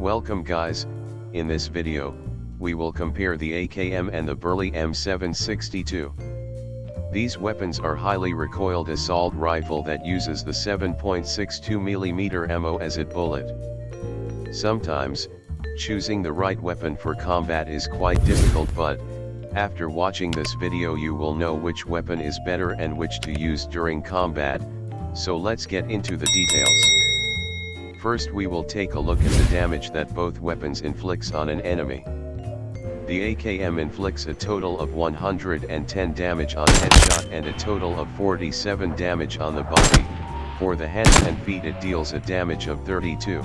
Welcome guys, in this video, we will compare the AKM and the Burley M762. These weapons are highly recoiled assault rifle that uses the 7.62mm ammo as its bullet. Sometimes, choosing the right weapon for combat is quite difficult, but after watching this video you will know which weapon is better and which to use during combat, so let's get into the details. First we will take a look at the damage that both weapons inflicts on an enemy. The AKM inflicts a total of 110 damage on headshot and a total of 47 damage on the body. For the hands and feet it deals a damage of 32.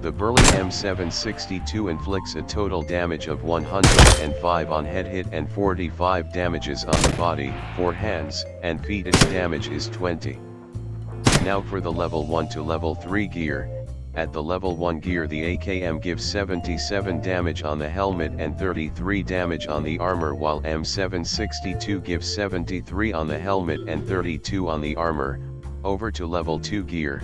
The Burley M762 inflicts a total damage of 105 on head hit and 45 damages on the body. For hands and feet its damage is 20. Now for the level 1 to level 3 gear. At the level 1 gear the AKM gives 77 damage on the helmet and 33 damage on the armor, while M762 gives 73 on the helmet and 32 on the armor. Over to level 2 gear,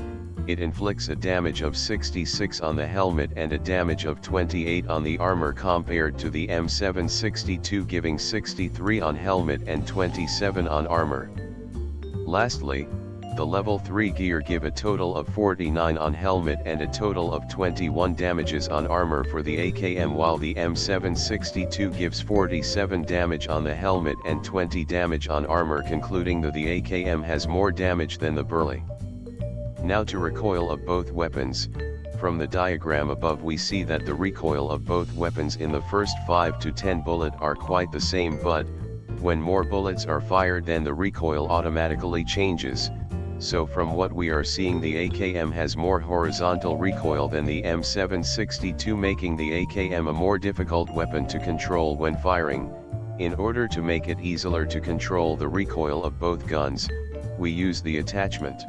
it inflicts a damage of 66 on the helmet and a damage of 28 on the armor, compared to the M762 giving 63 on helmet and 27 on armor. Lastly, the level 3 gear give a total of 49 on helmet and a total of 21 damages on armor for the AKM, while the M762 gives 47 damage on the helmet and 20 damage on armor, concluding that the AKM has more damage than the Burley. Now to recoil of both weapons. From the diagram above we see that the recoil of both weapons in the first 5 to 10 bullet are quite the same, but when more bullets are fired then the recoil automatically changes. So from what we are seeing, the AKM has more horizontal recoil than the M762, making the AKM a more difficult weapon to control when firing. In order to make it easier to control the recoil of both guns, we use the attachment.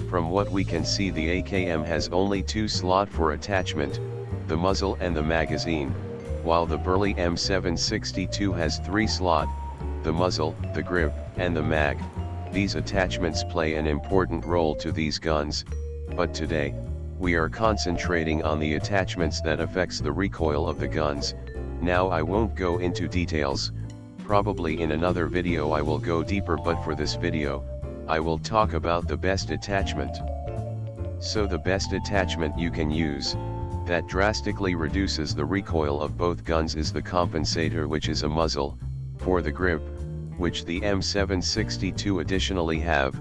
From what we can see, the AKM has only 2 slots for attachment, the muzzle and the magazine, while the Burley M762 has 3 slots, the muzzle, the grip, and the mag. These attachments play an important role to these guns, but today, we are concentrating on the attachments that affects the recoil of the guns. Now I won't go into details, probably in another video I will go deeper, but for this video, I will talk about the best attachment. So the best attachment you can use, that drastically reduces the recoil of both guns, is the compensator, which is a muzzle. For the grip, which the M762 additionally have,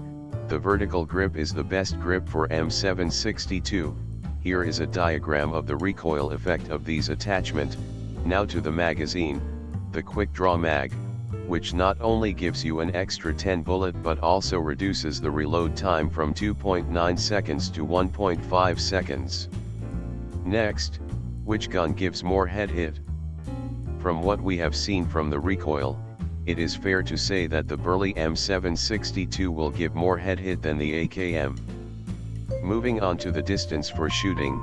the vertical grip is the best grip for M762. Here is a diagram of the recoil effect of these attachment. Now to the magazine, the quick draw mag, which not only gives you an extra 10 bullet but also reduces the reload time from 2.9 seconds to 1.5 seconds. Next, which gun gives more head hit? From what we have seen from the recoil, it is fair to say that the Burley M762 will give more head hit than the AKM. Moving on to the distance for shooting,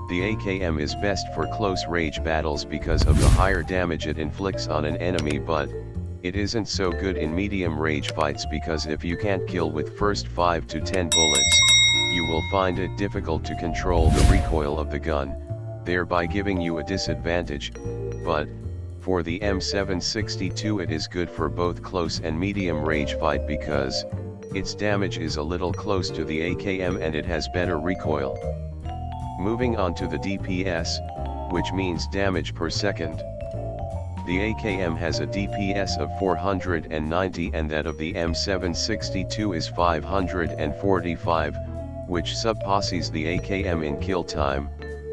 the AKM is best for close range battles because of the higher damage it inflicts on an enemy, but it isn't so good in medium range fights, because if you can't kill with first 5 to 10 bullets, you will find it difficult to control the recoil of the gun, thereby giving you a disadvantage. But for the M762 it is good for both close and medium range fight because its damage is a little close to the AKM and it has better recoil. Moving on to the DPS, which means damage per second. The AKM has a DPS of 490 and that of the M762 is 545, which surpasses the AKM in kill time,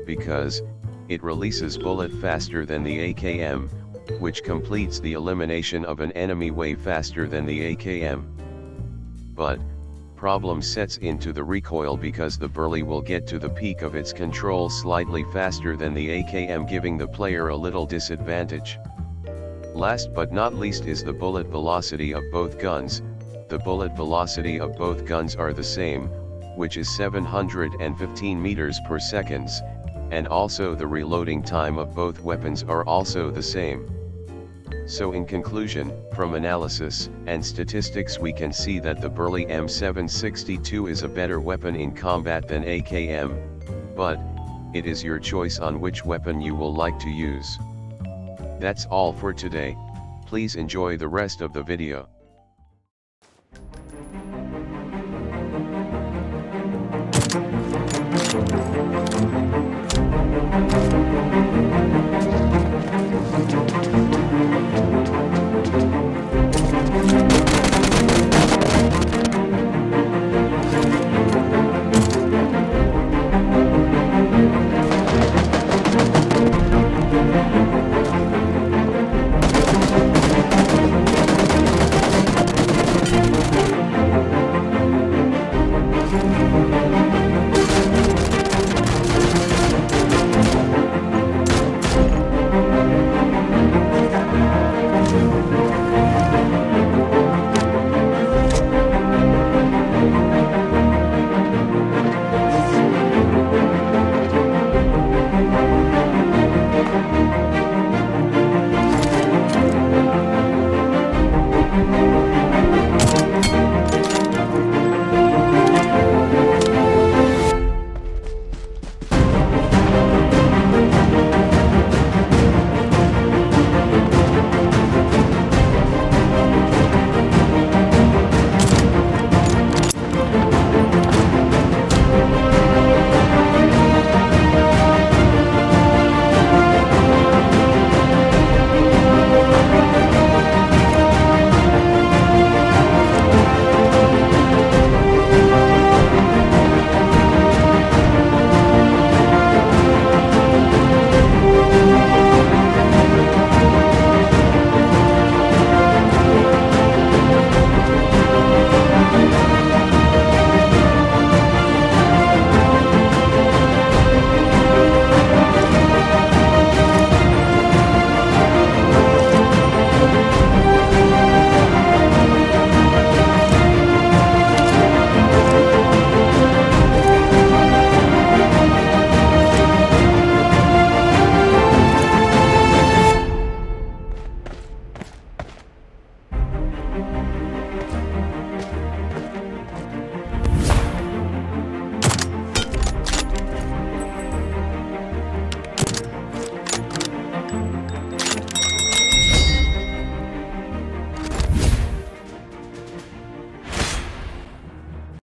because it releases bullet faster than the AKM, which completes the elimination of an enemy way faster than the AKM. But problem sets into the recoil because the Burley will get to the peak of its control slightly faster than the AKM, giving the player a little disadvantage. Last but not least is the bullet velocity of both guns. The bullet velocity of both guns are the same, which is 715 meters per second, and also the reloading time of both weapons are also the same. So in conclusion, from analysis and statistics we can see that the Burley M762 is a better weapon in combat than AKM, but it is your choice on which weapon you will like to use. That's all for today, please enjoy the rest of the video.